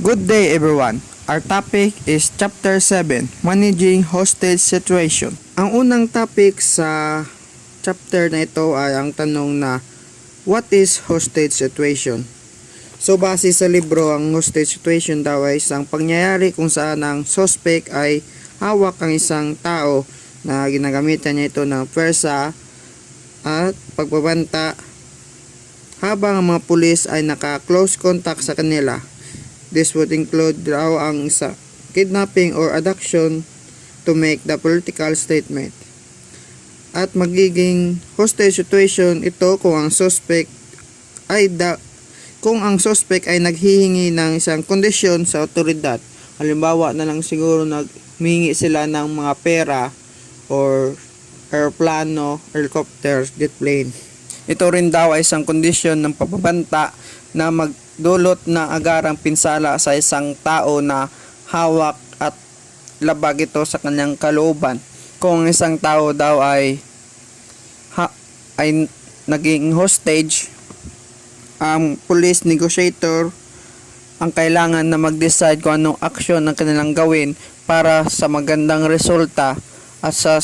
Good day everyone. Our topic is Chapter 7, Managing Hostage Situation. Ang unang topic sa chapter na ito ay ang tanong na what is hostage situation? So base sa libro, ang hostage situation daw ay isang pangyayari kung saan ang suspect ay hawak ang isang tao na ginagamitan niya ito ng pwersa at pagbabanta habang ang mga pulis ay naka-close contact sa kanila. This would include daw ang isa kidnapping or abduction to make the political statement. At magiging hostage situation ito kung ang suspect ay naghihingi ng isang kondisyon sa otoridad. Halimbawa na lang siguro naghihingi sila ng mga pera or aeroplano, helicopter, jet plane. Ito rin daw ay isang kondisyon ng pagbabanta na magdulot ng agarang pinsala sa isang tao na hawak at labag ito sa kanyang kalooban. Kung isang tao daw ay naging hostage, ang police negotiator ang kailangan na mag-decide kung anong aksyon ang kanilang gawin para sa magandang resulta at sa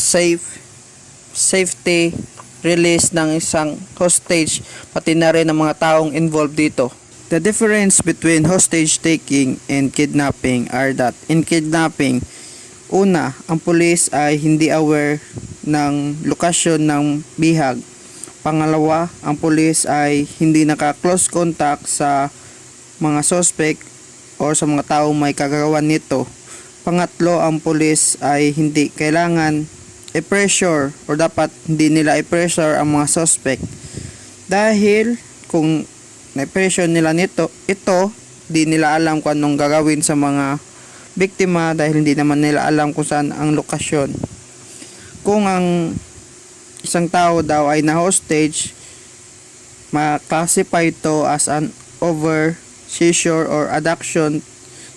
safety release ng isang hostage, pati na rin ang mga taong involved dito. The difference between hostage taking and kidnapping are that in kidnapping, una, ang pulis ay hindi aware ng lokasyon ng bihag. Pangalawa, ang pulis ay hindi naka-close contact sa mga suspect o sa mga taong may kagagawan nito. Pangatlo, ang pulis ay hindi kailangan i-pressure o dapat hindi nila i-pressure ang mga suspect. Dahil kung na-pressure nila ito, di nila alam kung anong gagawin sa mga biktima dahil hindi naman nila alam kung saan ang lokasyon. Kung ang isang tao daw ay na-hostage, ma-classify ito as an over, seizure, or abduction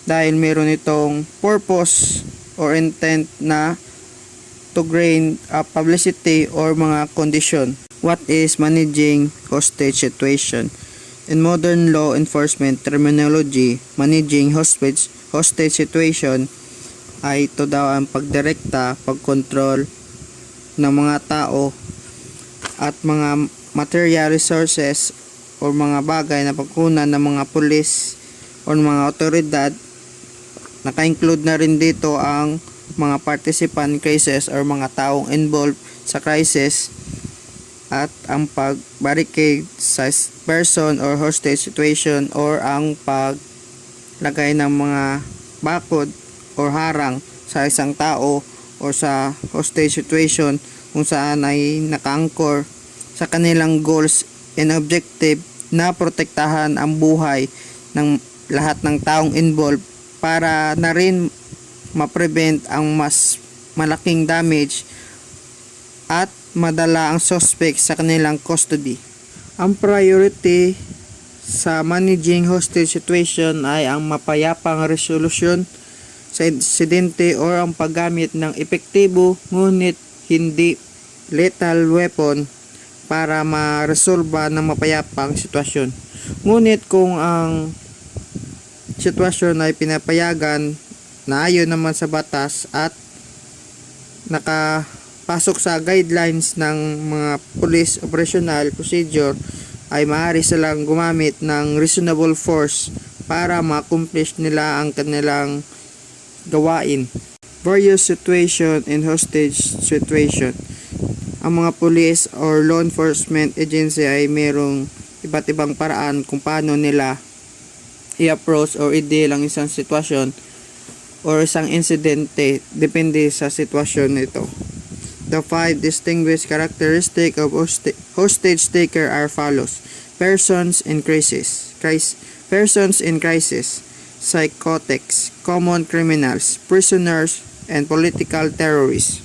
dahil meron itong purpose or intent na to gain publicity or mga condition. What is managing hostage situation? In modern law enforcement terminology, managing hostage situation ay ito daw ang pagdirekta, pagkontrol ng mga tao at mga material resources o mga bagay na pagkunan ng mga pulis o mga otoridad. Naka-include na rin dito ang mga participant crisis or mga taong involved sa crisis at ang pag-barricade sa person or hostage situation or ang paglagay ng mga bakod or harang sa isang tao o sa hostage situation kung saan ay naka-anchor sa kanilang goals and objective na protektahan ang buhay ng lahat ng taong involved para na rin ma-prevent ang mas malaking damage at madala ang suspect sa kanilang custody. Ang priority sa managing hostage situation ay ang mapayapang resolusyon sa insidente o ang paggamit ng epektibo ngunit hindi lethal weapon para ma-resolba ng mapayapang sitwasyon. Ngunit kung ang sitwasyon ay pinapayagan na ayon naman sa batas at nakapasok sa guidelines ng mga police operational procedure, ay maaari silang gumamit ng reasonable force para ma-accomplish nila ang kanilang gawain. Various situation in hostage situation. Ang mga police or law enforcement agency ay merong iba't ibang paraan kung paano nila i-approach or i-deal ang isang sitwasyon or isang insidente depende sa sitwasyon nito. The 5 distinguished characteristics of hostage taker are follows. Persons in crisis, psychotics, common criminals, prisoners, and political terrorists.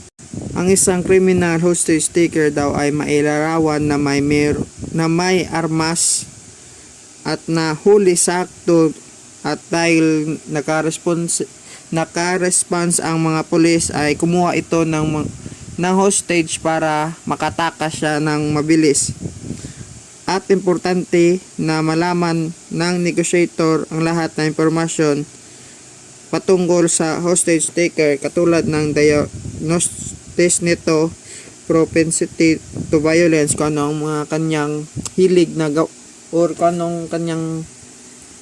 Ang isang criminal hostage taker daw ay mailarawan na may armas at nahuli sa akto at dahil naka-response ang mga pulis ay kumuha ito ng hostage para makatakas siya ng mabilis. At importante na malaman ng negotiator ang lahat ng impormasyon patungkol sa hostage taker katulad ng diagnosis nito, propensity to violence, kung ano ang mga kanyang hilig na or kung anong kanyang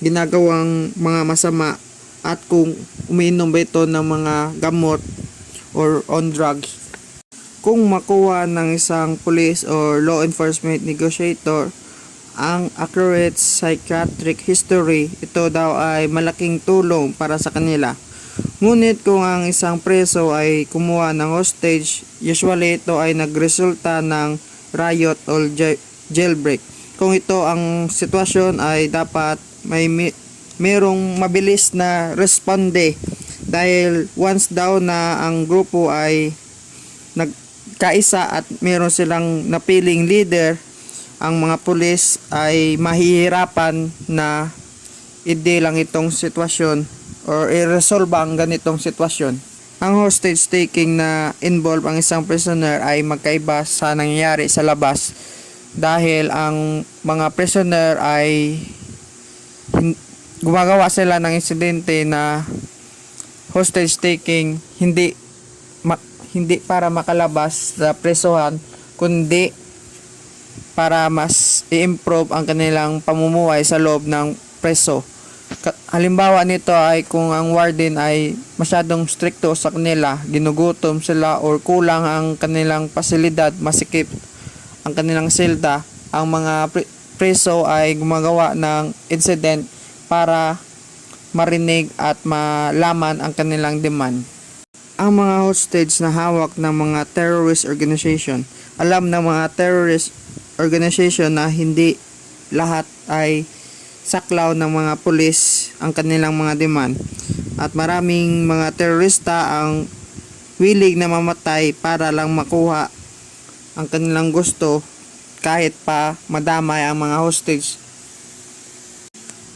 ginagawang mga masama, at kung umiinom ba ito ng mga gamot or on drugs. Kung makuha ng isang police or law enforcement negotiator ang accurate psychiatric history, ito daw ay malaking tulong para sa kanila. Ngunit kung ang isang preso ay kumuha ng hostage, usually ito ay nagresulta ng riot or jailbreak. Kung ito ang sitwasyon ay dapat merong mabilis na responde, dahil once daw na ang grupo ay nagkaisa at meron silang napiling leader, ang mga pulis ay mahihirapan na i-deal itong sitwasyon or i-resolve ang ganitong sitwasyon. Ang hostage taking na involve ang isang prisoner ay magkaiba sa nangyayari sa labas, dahil ang mga prisoner ay gumagawa sila ng insidente na hostage taking hindi para makalabas sa presohan, kundi para mas i-improve ang kanilang pamumuhay sa loob ng preso. Halimbawa nito ay kung ang warden ay masyadong stricto sa kanila, ginugutom sila or kulang ang kanilang pasilidad, masikip ang kanilang selda, ang mga preso ay gumagawa ng incident para marinig at malaman ang kanilang demand. Ang mga hostage na hawak ng mga terrorist organization, alam ng mga terrorist organization na hindi lahat ay saklaw ng mga pulis ang kanilang mga demand, at maraming mga terorista ang willing na mamatay para lang makuha ang kanilang gusto kahit pa madamay ang mga hostage.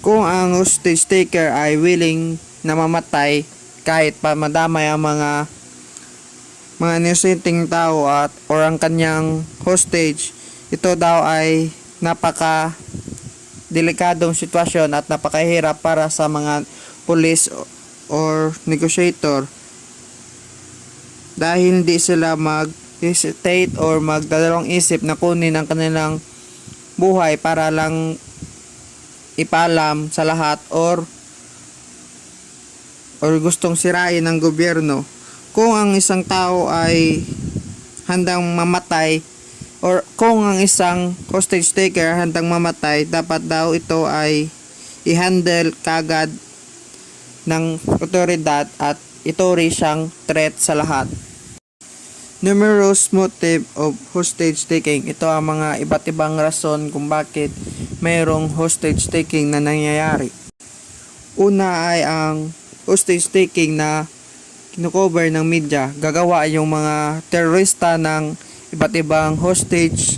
Kung ang hostage taker ay willing na mamatay kahit pa madamay ang mga inosenteng tao at or ang kanyang hostage, ito daw ay napaka delikadong sitwasyon at napakahirap para sa mga police or negotiator, dahil hindi sila mag-hesitate or magdadalawang isip na kunin ang kanilang buhay para lang ipalam sa lahat or gustong sirain ng gobyerno. Kung ang isang tao ay handang mamatay or kung ang isang hostage taker handang mamatay, dapat daw ito ay i-handle kagad ng otoridad at ito rin siyang threat sa lahat. Numerous motive of hostage taking. Ito ang mga iba't ibang rason kung bakit mayroong hostage taking na nangyayari. Una ay ang hostage taking na kinukover ng media. Gagawa yung mga terorista ng iba't ibang hostage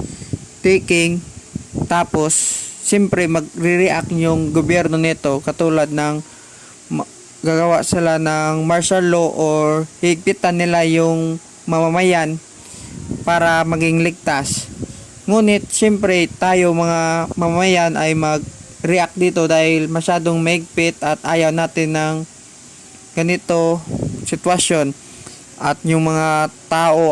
taking, tapos siyempre magre-react yung gobyerno nito, katulad ng gagawa sila ng martial law or higpitan nila yung mamamayan para maging ligtas. Ngunit siyempre tayo mga mamamayan ay mag-react dito dahil masyadong maigpit at ayaw natin ng ganito sitwasyon, at yung mga tao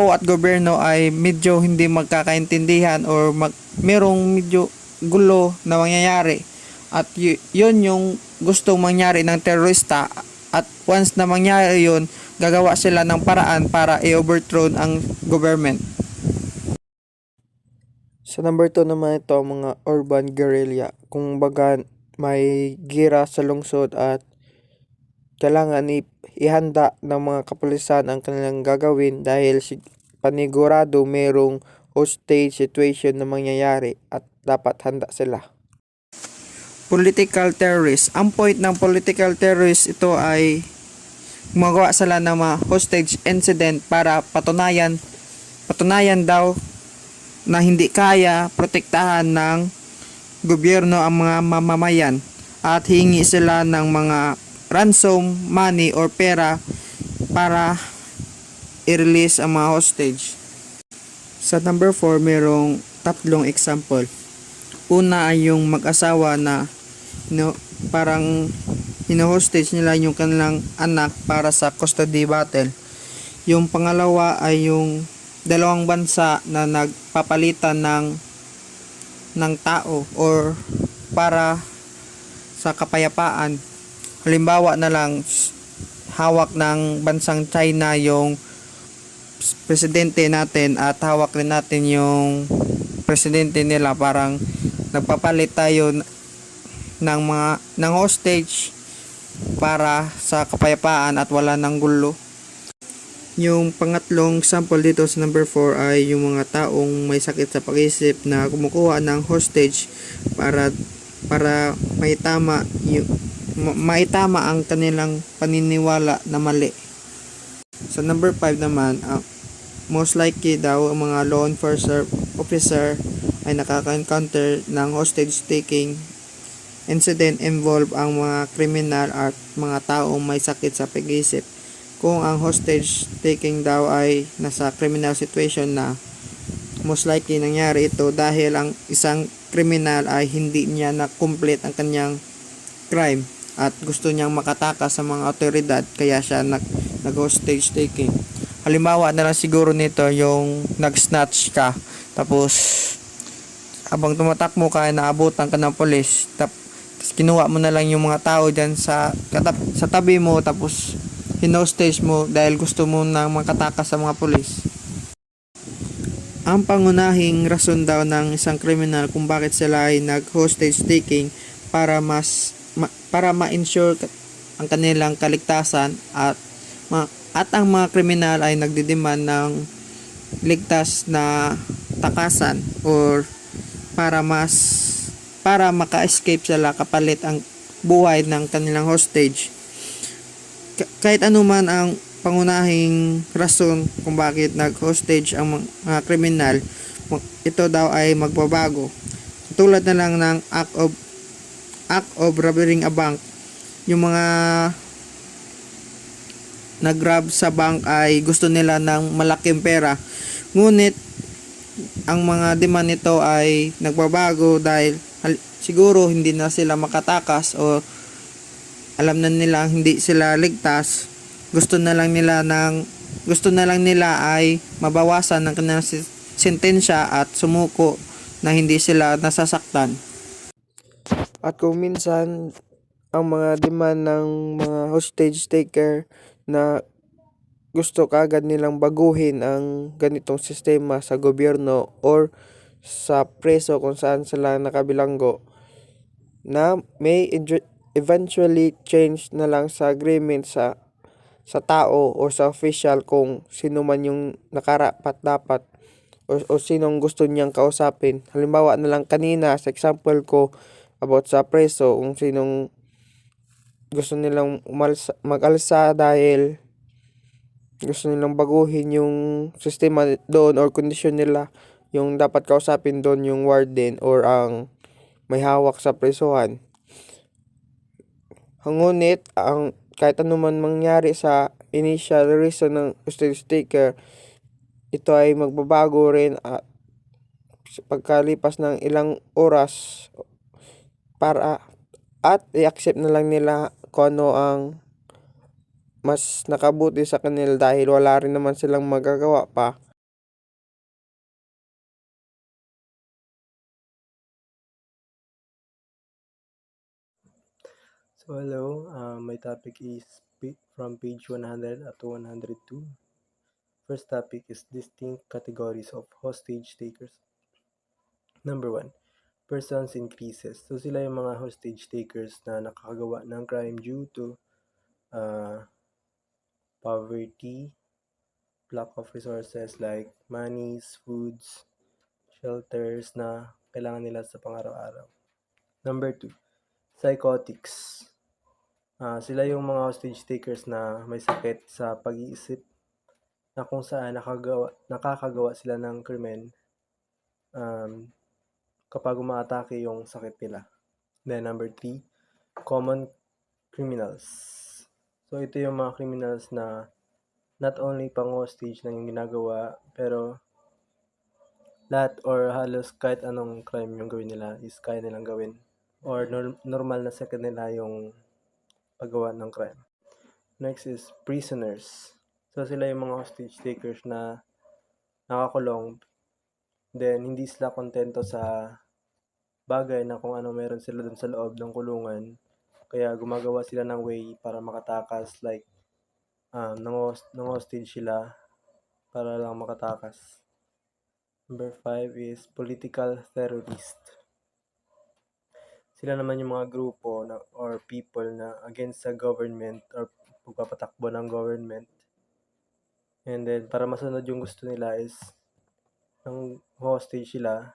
at gobyerno ay medyo hindi magkakaintindihan or merong medyo gulo na mangyayari, at yun yung gustong mangyari ng terorista, at once na mangyari yun, gagawa sila ng paraan para i-overthrow ang government. Sa number 2 naman, ito ang mga urban guerrilla. Kung baga may gira sa lungsod at kailangan ihanda ng mga kapulisan ang kanilang gagawin dahil panigurado merong hostage situation na mangyayari at dapat handa sila. Political terrorist. Ang point ng political terrorist, ito ay gumagawa sila ng mga hostage incident para patunayan daw na hindi kaya protektahan ng gobyerno ang mga mamamayan, at hingi sila ng mga ransom money or pera para i-release ang mga hostage. Sa number 4, merong tatlong example. Una ay yung mag-asawa na parang hino-hostage nila yung kanilang anak para sa custody battle. Yung pangalawa ay yung dalawang bansa na nagpapalitan ng tao or para sa kapayapaan. Halimbawa na lang, hawak ng bansang China yung presidente natin at hawak rin natin yung presidente nila, parang nagpapalit tayo ng hostage para sa kapayapaan at wala ng gulo. Yung pangatlong sample dito sa number 4 ay yung mga taong may sakit sa pag-isip na kumukuha ng hostage para maitama ang kanilang paniniwala na mali. Sa number 5 naman, most likely daw ang mga law enforcement officer ay nakaka-encounter ng hostage taking incident involve ang mga kriminal at mga taong may sakit sa pag-iisip. Kung ang hostage taking daw ay nasa criminal situation na, most likely nangyari ito dahil ang isang kriminal ay hindi niya na-complete ang kanyang crime at gusto niyang makatakas sa mga otoridad, kaya siya nag-hostage taking. Halimbawa na lang siguro nito yung nag-snatch ka, tapos habang tumatakbo ka, naabutan ka ng polis, tapos kinuha mo na lang yung mga tao dyan sa tabi mo, tapos hinostage mo dahil gusto mo na makatakas sa mga pulis. Ang pangunahing rason daw ng isang kriminal kung bakit sila ay nag-hostage taking para ma-ensure ang kanilang kaligtasan at ang mga kriminal ay nagdidemand ng ligtas na takasan or para maka-escape sila kapalit ang buhay ng kanilang hostage. Kahit anuman ang pangunahing rason kung bakit nag-hostage ang mga kriminal, ito daw ay magbabago. Tulad na lang ng act of robbing a bank. Yung mga nag-rob sa bank ay gusto nila ng malaking pera. Ngunit ang mga demand nito ay nagbabago dahil siguro hindi na sila makatakas o alam na nila hindi sila ligtas. Gusto na lang nila ay mabawasan ng kanilang sentensya at sumuko na hindi sila nasasaktan. At kung minsan ang mga demand ng mga hostage taker na gusto kaagad nilang baguhin ang ganitong sistema sa gobyerno or sa preso kung saan sila nakabilanggo, na may eventually change na lang sa agreement sa tao o sa official kung sino man yung nakarapat dapat o sinong gusto niyang kausapin. Halimbawa na lang kanina sa example ko about sa preso, kung sinong gusto nilang mag-alsa dahil gusto nilang baguhin yung sistema doon or kondisyon nila, yung dapat kausapin doon yung warden or ang may hawak sa presuhan. Ngunit kahit anuman mangyari sa initial reason ng hostage taker, ito ay magbabago rin pagkalipas ng ilang oras at i-accept na lang nila kung ano ang mas nakabuti sa kanila dahil wala rin naman silang magagawa pa. So hello, my topic is from page 100 up to 102. First topic is distinct categories of hostage takers. Number 1, persons in crisis. So sila yung mga hostage takers na nakakagawa ng crime due to poverty, lack of resources like monies, foods, shelters na kailangan nila sa pang-araw-araw. Number 2, psychotics. Sila yung mga hostage takers na may sakit sa pag-iisip na kung saan nakakagawa sila ng krimen kapag umaatake yung sakit nila. Then number 3, common criminals. So ito yung mga criminals na not only pang hostage na yung ginagawa, pero lahat or halos kahit anong crime yung gawin nila is kaya nilang gawin. Or normal na sa kanila yung paggawa ng crime. Next is prisoners. So sila yung mga hostage takers na nakakulong, then hindi sila kontento sa bagay na kung ano meron sila dun sa loob ng kulungan. Kaya gumagawa sila ng way para makatakas, like nang hostage sila para lang makatakas. Number 5 is political terrorist. Sila naman yung mga grupo na, or people na against sa government or pagpapatakbo ng government. And then, para masunod yung gusto nila is nang hostage sila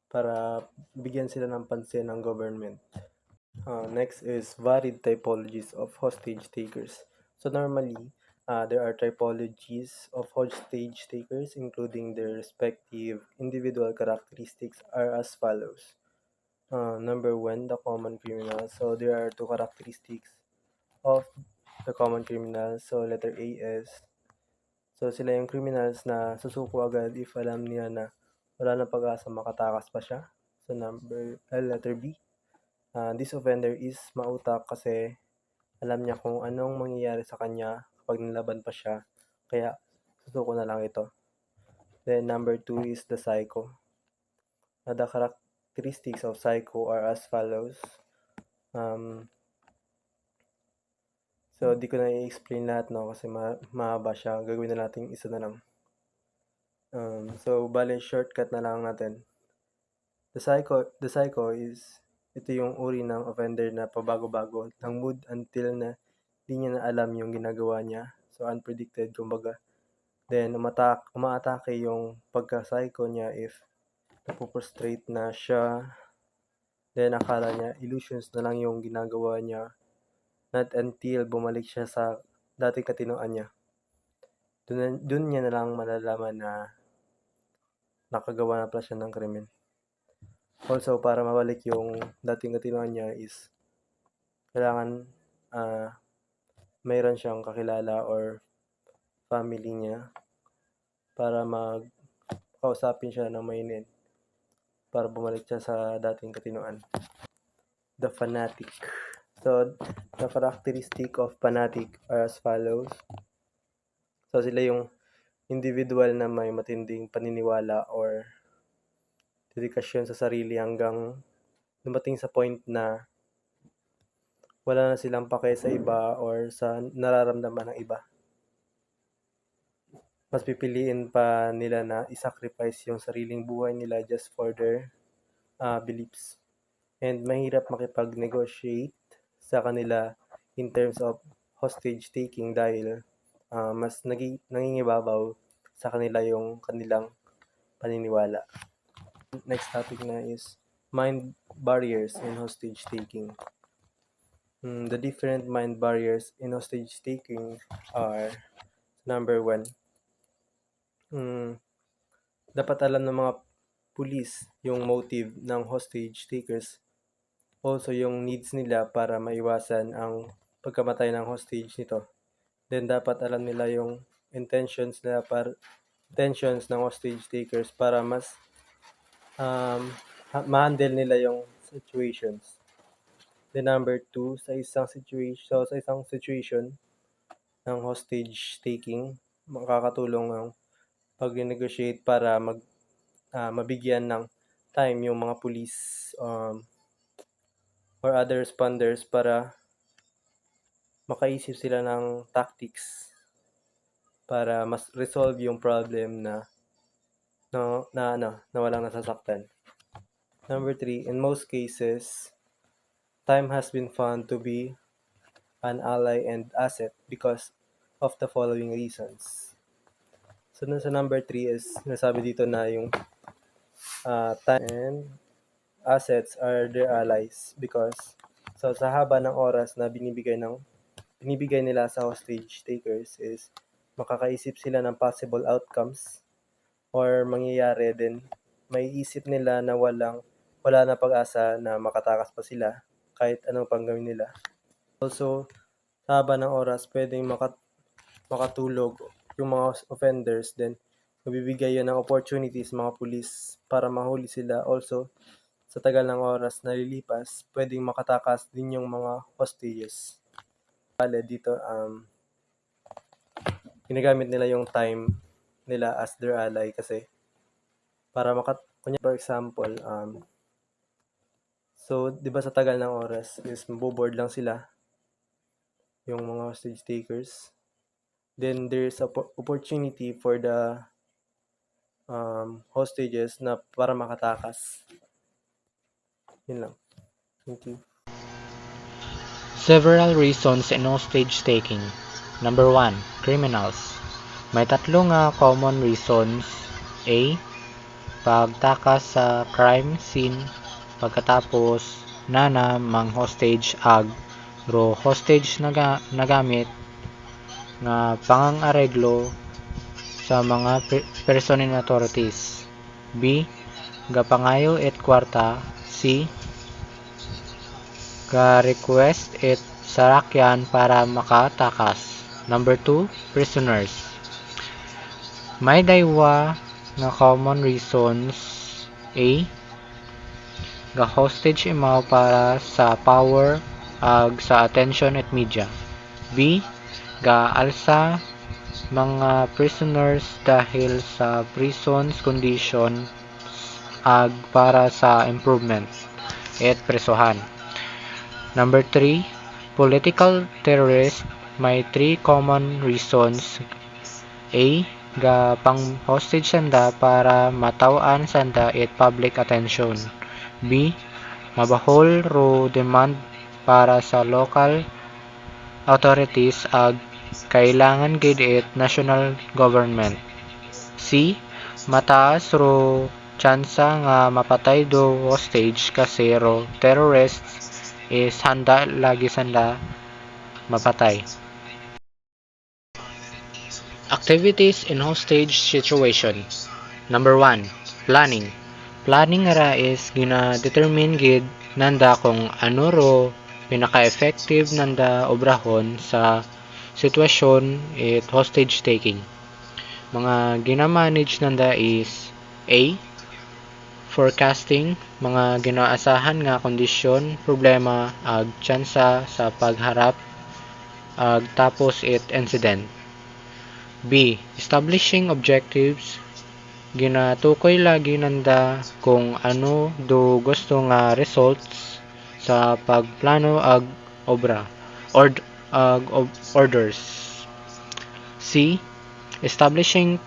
para bigyan sila ng pansin ng government. Next is varied typologies of hostage takers. So normally, there are typologies of hostage takers, including their respective individual characteristics are as follows. Number 1, the common criminal. So there are two characteristics of the common criminal. So letter A is, so sila yung criminals na susuko agad if alam niya na wala na pag-asa makatakas pa siya. So letter B, this offender is mautak kasi alam niya kung anong mangyayari sa kanya kapag nilaban pa siya, kaya susuko na lang ito. Then number 2 is the psycho. The characteristics of psycho are as follows. So, di ko na i-explain lahat, no, kasi mahaba siya. Gagawin na natin isa na lang. So, bale, shortcut na lang natin. The psycho is, ito yung uri ng offender na pabago-bago ng mood until na di niya na alam yung ginagawa niya. So, unpredicted, kumbaga. Then, umaatake yung pagka-psycho niya if napoprostrate na siya. Then, akala niya, illusions na lang yung ginagawa niya. Not until bumalik siya sa dating katinoan niya. Doon niya na lang malalaman na nakagawa na pala siya ng krimen. Also, para mabalik yung dating katinoan niya is kailangan mayroon siyang kakilala or family niya para kausapin siya ng mainin para bumalik siya sa dating katinoan. The fanatic. So, the characteristic of fanatic are as follows. So, sila yung individual na may matinding paniniwala or dedikasyon sa sarili hanggang dumating sa point na wala na silang pake sa iba or sa nararamdaman ng iba. Mas pipiliin pa nila na isacrifice yung sariling buhay nila just for their beliefs. And mahirap makipag-negotiate sa kanila in terms of hostage taking dahil mas nangingibabaw sa kanila yung kanilang paniniwala. Next topic na is mind barriers in hostage taking. The different mind barriers in hostage taking are, number 1, dapat alam ng mga pulis yung motive ng hostage takers, also yung needs nila para maiwasan ang pagkamatay ng hostage nito. Then dapat alam nila yung intentions ng hostage takers para mas ma-handle nila yung situations. Then number 2, sa isang situation ng hostage taking, makakatulong ang pag-negotiate para mabigyan ng time yung mga police or other responders para makaisip sila ng tactics para mas resolve yung problem na walang nasasaktan. Number 3, in most cases, time has been found to be an ally and asset because of the following reasons. So, sa number 3 is, nasabi dito na yung time and assets are their allies because sa haba ng oras na binibigay nila sa hostage takers is makakaisip sila ng possible outcomes or mangyayari din. May isip nila na wala na pag-asa na makatakas pa sila kahit anong pang gawin nila. Also, sa haba ng oras, pwedeng makatulog yung mga offenders, then Mabibigay yun ng opportunities mga pulis para mahuli sila. Also, sa tagal ng oras na lilipas, pwedeng makatakas din yung mga hostages. Dito, ginagamit nila yung time nila as their ally kasi para for example, so, di ba sa tagal ng oras is maboboard lang sila, yung mga hostage takers. Then, there's opportunity for the hostages na para makatakas. Yun lang. Thank you. Several reasons in hostage taking. Number 1, criminals. May tatlo nga common reasons. A. Pagtakas sa crime scene pagkatapos nana mang hostage ag ro hostage nagamit nga pangangareglo sa mga personal authorities. B. Gapangayo et kwarta. C. Ga-request it sarakyan para makatakas. Number 2, prisoners. May daywa nga common reasons. A. Ga-hostage imaw para sa power ag sa attention at media. B. Ga-alsa mga prisoners dahil sa prison's condition ag para sa improvement at presohan. Number 3, political terrorist. May 3 common reasons. A. Ga pang-hostage sanda para matawan sanda it public attention. B. Mabahol ro demand para sa local authorities ag kailangan gid it national government. C. Mataas ro tsansa nga mapatay do hostage kasi ro terrorists is handa lagi sanda mapatay. Activities in hostage situation. Number 1, planning. Planning ra is gina-determine gid nanda kung ano ro pinaka-effective nanda obrahon sa sitwasyon it hostage taking. Mga gina-manage nanda is A. Forecasting, mga ginaasahan nga kondisyon, problema ag tsansa sa pagharap ag tapos it incident. B. Establishing objectives, ginatukoy lagi nanda kung ano do gusto nga results sa pagplano ag obra orders. C. Establishing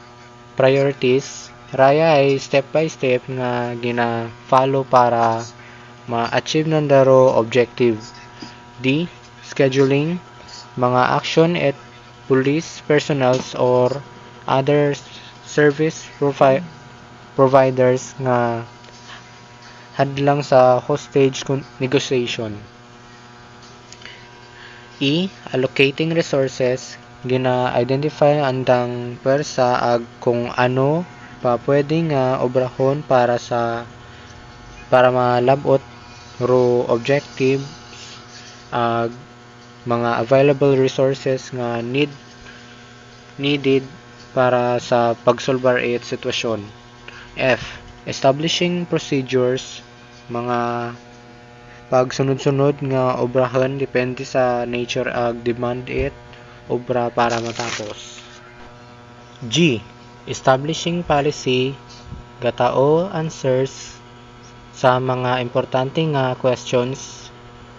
priorities, raya ay step by step nga gina-follow para ma-achieve nandaro objective. D. Scheduling, mga action at police personnels or other service providers nga hadlang sa hostage negotiation. E. Allocating resources, gina-identify andang pwersa ag kung ano pa pwede nga obrahon para malabot ro objective ag mga available resources nga needed para sa pagsolbar it sitwasyon. F. Establishing procedures, mga pagsunod-sunod nga obrahon depende sa nature ag demand it obra para matapos. G. Establishing policy, gatao answers sa mga importante nga questions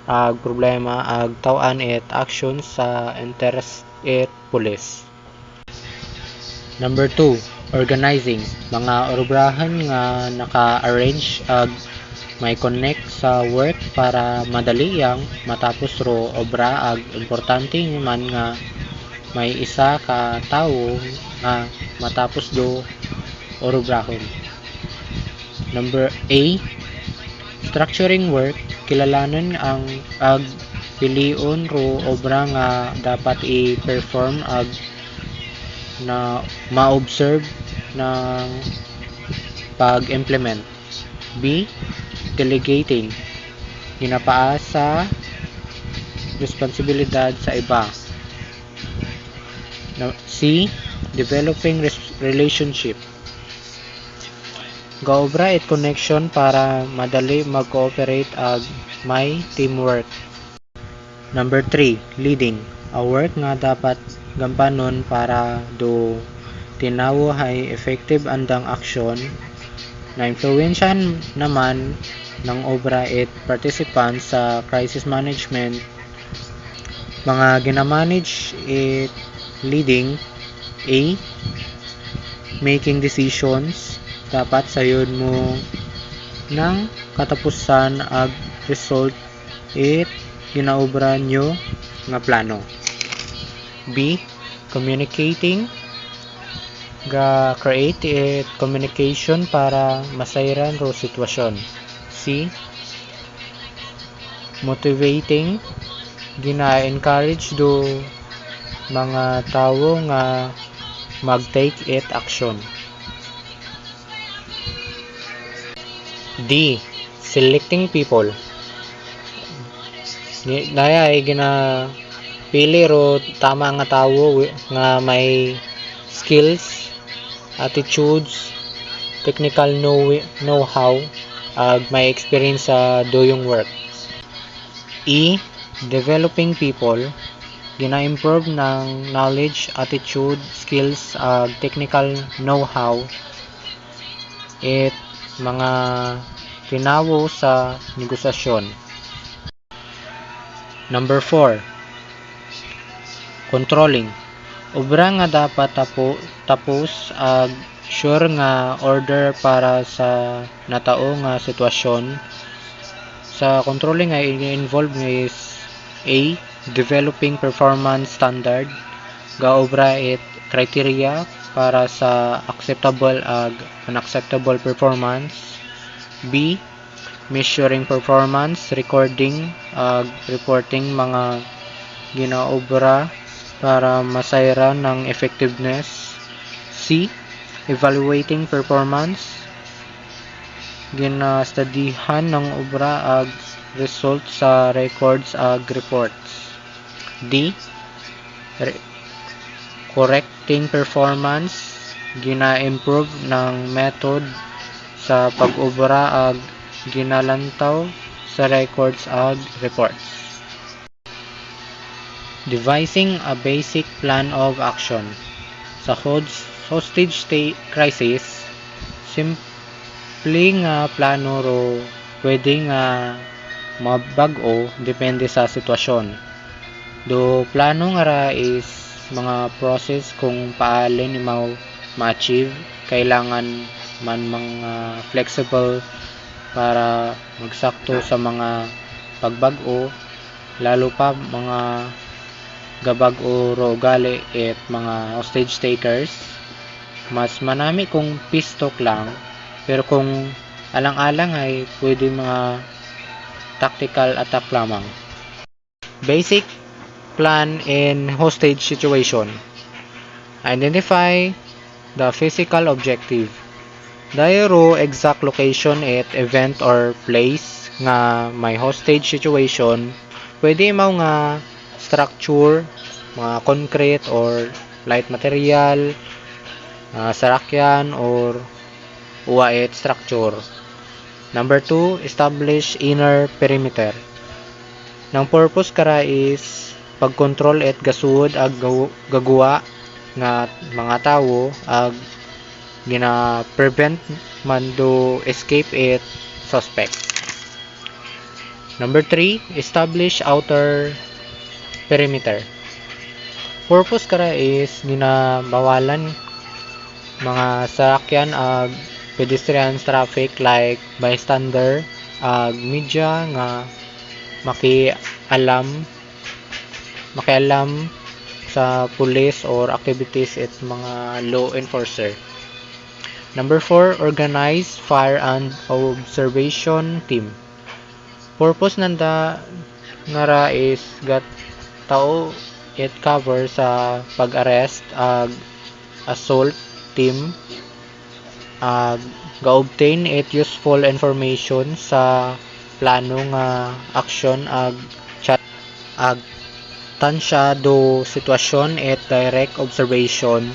ag problema ag tawan it action sa interest it police. Number 2, organizing, mga obrahan nga naka-arrange ag may connect sa work para madaliyang matapos ro obra ag importante man nga may isa ka tawo nga matapos do obrahon. Number A, structuring work, kilalanon ang ag pilion ro obra nga dapat i-perform ag na ma-observe ng pag-implement. B. Delegating, ginapaasa responsibilidad sa iba. C. Developing relationship, gaobra it connection para madali mag-cooperate ag may teamwork. Number 3, leading. A work nga dapat gampanon para do tinawo hay effective andang aksyon na influensyahan naman ng obra it participants sa crisis management. Mga ginamanage it leading. A. Making decisions. Dapat sayod mo ng katapusan ag result it ginaobra nyo nga plano. B. Communicating. Ga create it communication para masayran ro sitwasyon. C. Motivating. Gina-encourage do mga tao nga mag-take it action. D. Selecting people. Daya ay ginapili ro tama nga tao nga may skills, attitudes, technical know-how, ag may experience sa doing work. E. Developing people. Gina-improve ng knowledge, attitude, skills, ag technical know-how it mga tinawo sa negosasyon. Number 4, controlling. Obra nga dapat tapos ag sure nga order para sa natao nga sitwasyon. Sa controlling ay involved is A. Developing performance standard. Gaobra it criteria para sa acceptable ag unacceptable performance. B. Measuring performance, recording ag reporting mga ginaobra para masayra ng effectiveness. C. Evaluating performance. Ginastudihan ng obra ag result sa records ag reports. D. Correcting performance. Gina-improve ng method sa pag-obra ag ginalantaw sa records ag reports. Devising a basic plan of action. Sa hostage crisis, simple nga plano ro pwede nga mabag-o depende sa sitwasyon. Do plano nga ra is mga process kung paalin imaw ma-achieve, kailangan man mga flexible para magsakto sa mga pagbag-o, lalo pa mga gabag-o ro ugali at mga hostage takers. Mas manami kung pistok lang, pero kung alang-alang ay pwede mga tactical attack lamang. Basic plan in hostage situation. Identify the physical objective. Dayro exact location at event or place nga may hostage situation. Pwede imaw nga structure, mga concrete or light material, sarakyan or uwait structure. Number 2, establish inner perimeter. Nang purpose kara is pag-control at gasuod ag gagawa nga mga tawo ag gina-prevent man do escape it suspect. Number 3, establish outer perimeter. Purpose kara is ginabawalan mga sasakyan ag pedestrian traffic like bystander ag media nga makialam sa police or activities at mga law enforcer. Number 4, organize fire and observation team. Purpose nanda ngara is gat tao it cover sa pag-arrest ag assault team ag ga-obtain it useful information sa plano nga action ag chat ag tansya do sitwasyon at direct observation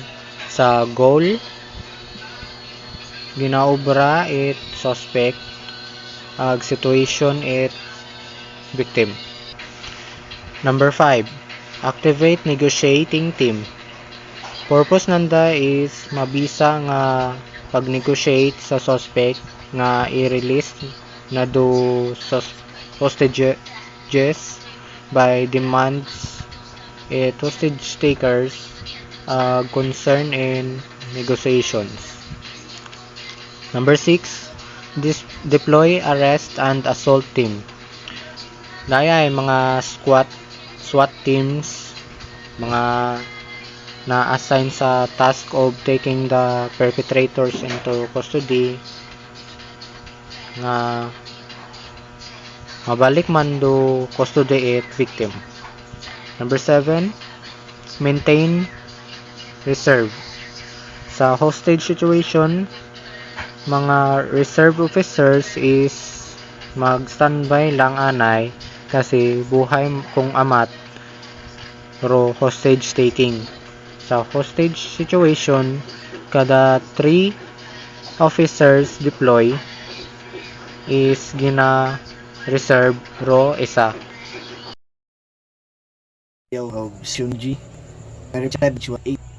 sa goal ginaobra it suspect, ag situation it victim. Number 5, activate negotiating team. Purpose nanda is mabisa nga pag-negotiate sa suspect nga i-release na do hostages by demands it hostage takers concern in negotiations. Number 6, deploy arrest and assault team. Daya ay mga SWAT teams, mga na-assign sa task of taking the perpetrators into custody nga mabalik man do custody it victim. Number 7, maintain reserve. Sa hostage situation, mga reserve officers is mag-standby lang anay kasi buhay kung amat ro hostage taking. Sa hostage situation, kada 3 officers deploy is gina reserve ro isa. Of Sunji, Marriage 8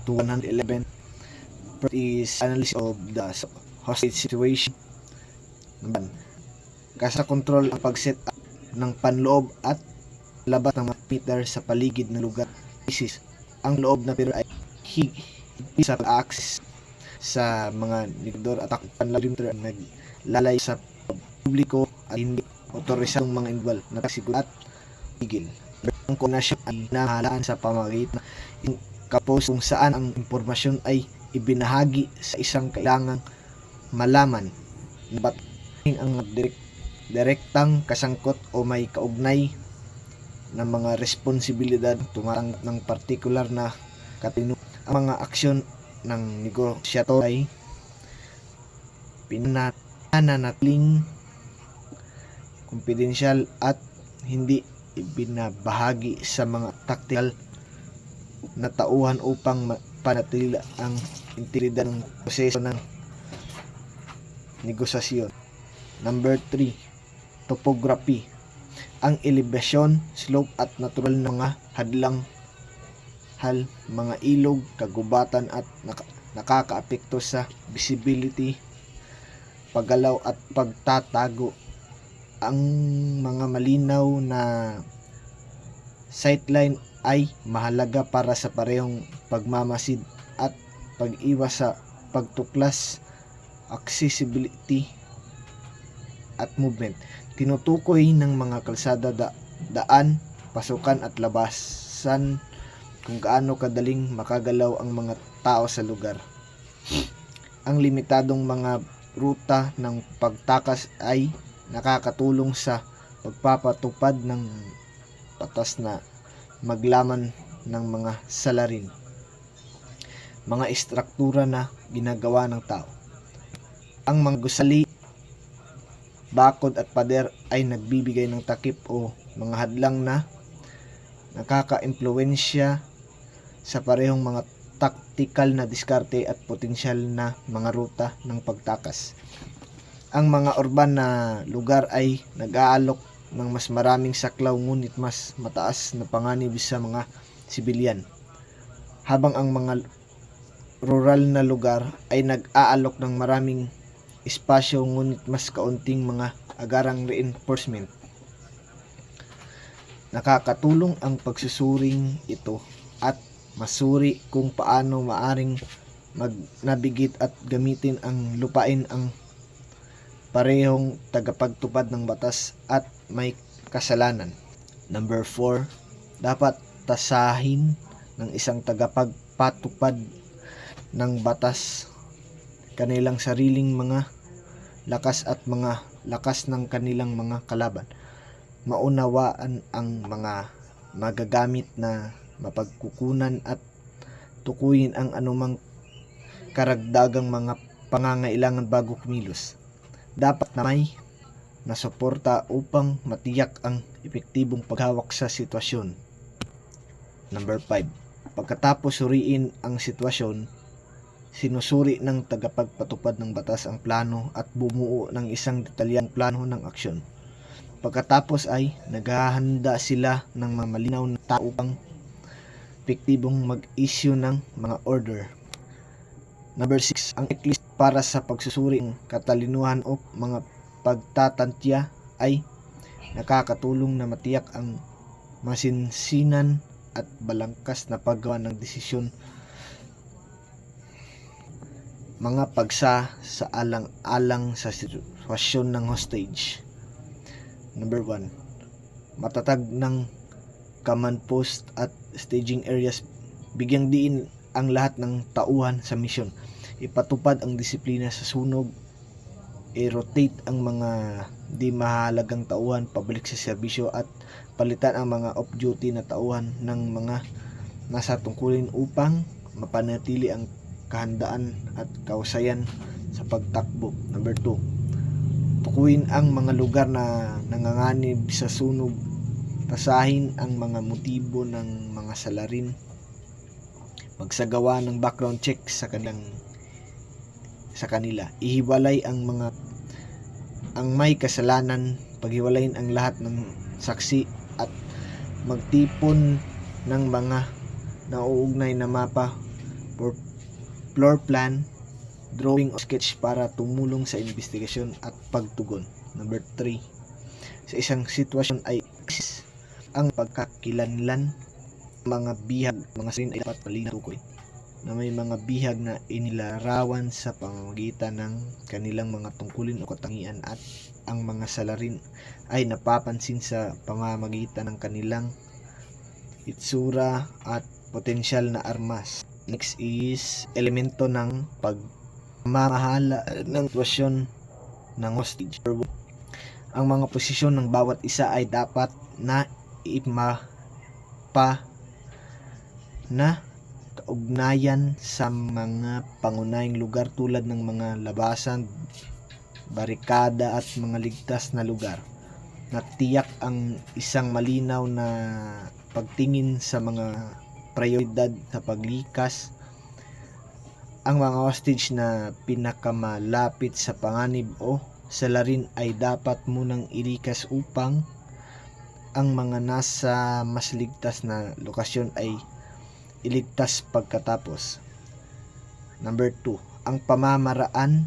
to 111. First is analysis of the hostage situation. Number 1, kasa control ang pag-set up ng panloob at labas ng mga meter sa paligid ng lugar. Isis, ang loob na pero ay higit sa access sa mga negdor at panlalimeter naglalay sa publiko at hindi otorisadong mga individual na siguro at tigil. Ang konasyon ay nahalaan sa pamagitan ng kapos kung saan ang impormasyon ay ibinahagi sa isang kailangang malaman na ba't ang direktang kasangkot o may kaugnay ng mga responsibilidad tumatanggap ng partikular na katino. Ang mga aksyon ng negosyator ay pinananatiling confidential at hindi ibinabahagi sa mga tactical na tauhan upang panatili ang integridad ng proseso ng negosasyon. Number 3, topography. Ang elevation, slope at natural na mga hadlang, mga ilog, kagubatan at nakakaapekto sa visibility, paggalaw at pagtatago. Ang mga malinaw na sightline ay mahalaga para sa parehong pagmamasid at pag-iwas sa pagtuklas, accessibility at movement. Tinutukoy ng mga kalsada, daan, pasukan at labasan kung gaano kadaling makagalaw ang mga tao sa lugar. Ang limitadong mga ruta ng pagtakas ay nakakatulong sa pagpapatupad ng batas na maglaman ng mga salarin, mga istruktura na ginagawa ng tao. Ang mga gusali, bakod at pader ay nagbibigay ng takip o mga hadlang na nakaka-impluwensya sa parehong mga taktikal na diskarte at potensyal na mga ruta ng pagtakas. Ang mga urban na lugar ay nag-aalok ng mas maraming saklaw ngunit mas mataas na panganib sa mga sibilyan, habang ang mga rural na lugar ay nag-aalok ng maraming espasyo ngunit mas kaunting mga agarang reinforcement. Nakakatulong ang pagsusuring ito at masuri kung paano maaring mag-navigate at gamitin ang lupain ang parehong tagapagtupad ng batas at may kasalanan. Number 4, dapat tasahin ng isang tagapagpatupad ng batas kanilang sariling mga lakas at mga lakas ng kanilang mga kalaban. Maunawaan ang mga magagamit na mapagkukunan at tukuyin ang anumang karagdagang mga pangangailangan bago kumilos. Dapat na may nasuporta upang matiyak ang epektibong paghawak sa sitwasyon. Number 5, pagkatapos suriin ang sitwasyon, sinusuri ng tagapagpatupad ng batas ang plano at bumuo ng isang detalyadong plano ng aksyon. Pagkatapos ay naghahanda sila ng mga malinaw na tao upang epektibong mag-issue ng mga order. Number 6, ang checklist para sa pagsusuri ng katalinuhan o mga pagtatantya ay nakakatulong na matiyak ang masinsinan at balangkas na paggawa ng desisyon. Mga pagsa sa alang-alang sa sitwasyon ng hostage. Number 1, matatag ng command post at staging areas. Bigyang diin ang lahat ng tauhan sa misyon. Ipatupad ang disiplina sa sunog. I-rotate ang mga di mahalagang tauhan pabalik sa serbisyo at palitan ang mga off-duty na tauhan ng mga nasa tungkulin upang mapanatili ang kahandaan at kausayan sa pagtakbo. Number 2, tukuyin ang mga lugar na nanganganib sa sunog. Tasahin ang mga motibo ng mga salarin. Magsagawa ng background check sa kanila. Ihiwalay ang may kasalanan, paghiwalayin ang lahat ng saksi at magtipon ng mga nauugnay na mapa, floor plan, drawing o sketch para tumulong sa investigasyon at pagtugon. Number 3, sa isang sitwasyon ay ang pagkakilanlan mga bihag, mga sarin ay dapat malinaw tukoy na may mga bihag na inilarawan sa pamamagitan ng kanilang mga tungkulin o katangian at ang mga salarin ay napapansin sa pamamagitan ng kanilang itsura at potensyal na armas. Next is elemento ng pagmamahala ng sitwasyon ng hostage. Ang mga posisyon ng bawat isa ay dapat na kaugnayan sa mga pangunahing lugar tulad ng mga labasan, barikada at mga ligtas na lugar. Natiyak ang isang malinaw na pagtingin sa mga prioridad sa paglikas. Ang mga hostage na pinakamalapit sa panganib o salarin ay dapat munang ilikas upang ang mga nasa mas ligtas na lokasyon ay iligtas pagkatapos. Number 2, ang pamamaraan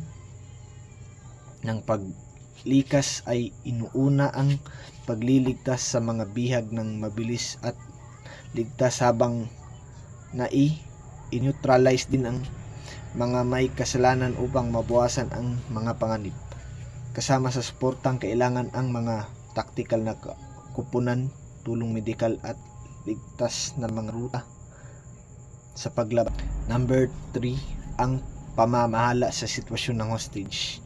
ng paglikas ay inuuna ang pagliligtas sa mga bihag ng mabilis at ligtas habang i-neutralize din ang mga may kasalanan upang mabawasan ang mga panganib. Kasama sa suportang kailangan ang mga tactical na kupunan, tulong medikal at ligtas na mga ruta sa paglaban. Number 3, ang pamamahala sa sitwasyon ng hostage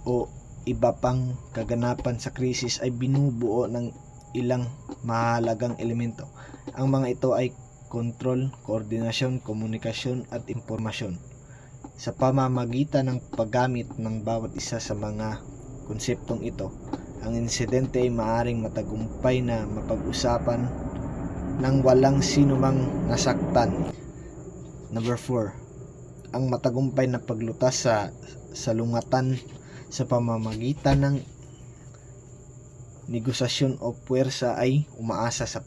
o iba pang kaganapan sa krisis ay binubuo ng ilang mahalagang elemento. Ang mga ito ay kontrol, koordinasyon, komunikasyon at impormasyon. Sa pamamagitan ng paggamit ng bawat isa sa mga konseptong ito, ang insidente ay maaring matagumpay na mapag-usapan nang walang sinumang nasaktan. Number 4, ang matagumpay na paglutas sa salungatan sa pamamagitan ng negosasyon o puwersa ay umaasa sa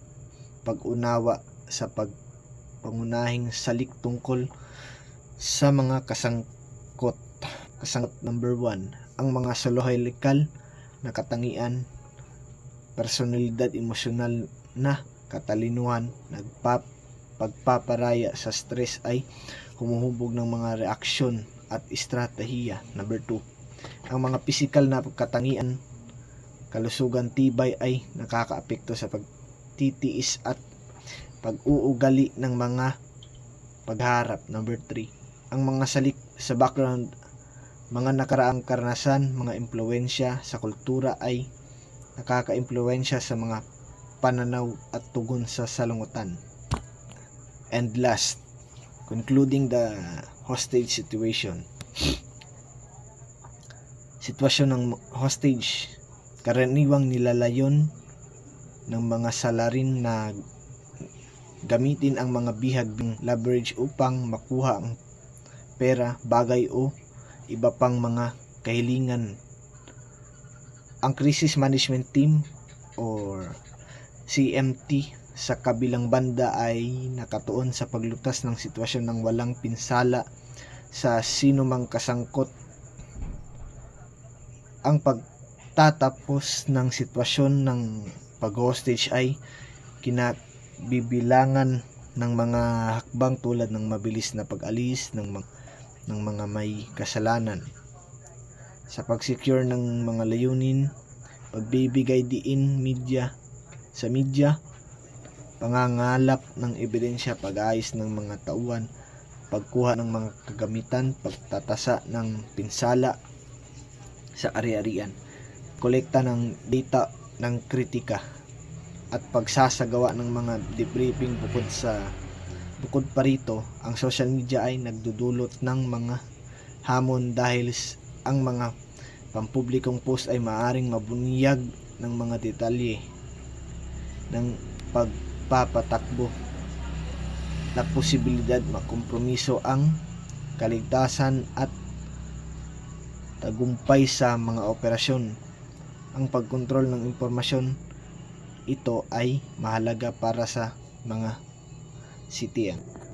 pag-unawa sa pangunahing salik tungkol sa mga kasangkot. Number 1, ang mga psychological na katangian, personalidad, emosyonal na katalinuhan, pagpaparaya sa stress ay humuhubog ng mga reaksyon at estratehiya. Number 2, ang mga pisikal na katangian, kalusugan, tibay ay nakakaapekto sa pagtitiis at pag-uugali ng mga pagharap. Number 3, ang mga salik sa background, mga nakaraang karanasan, mga impluwensya sa kultura ay nakaka-impluwensya sa mga pananaw at tugon sa salungutan. And last, concluding the hostage situation. Sitwasyon ng hostage, karaniwang nilalayon ng mga salarin na gamitin ang mga bihag ng leverage upang makuha ang pera, bagay o iba pang mga kahilingan. Ang Crisis Management Team or CMT sa kabilang banda ay nakatuon sa paglutas ng sitwasyon ng walang pinsala sa sino mang kasangkot. Ang pagtatapos ng sitwasyon ng pag-hostage ay kinabibilangan ng mga hakbang tulad ng mabilis na pag-alis ng mga may kasalanan. Sa pag-secure ng mga layunin, pagbibigay diin sa media, pangangalap ng ebidensya, pag-ayos ng mga tauhan, pagkuha ng mga kagamitan, pagtatasa ng pinsala sa ari-arian, kolekta ng data ng kritika, at pagsasagawa ng mga debriefing. Bukod pa rito, ang social media ay nagdudulot ng mga hamon dahil ang mga pampublikong post ay maaaring mabunyag ng mga detalye ng pagpapatakbo na posibilidad makompromiso ang kaligtasan at tagumpay sa mga operasyon. Ang pagkontrol ng impormasyon ito ay mahalaga para sa mga CTM.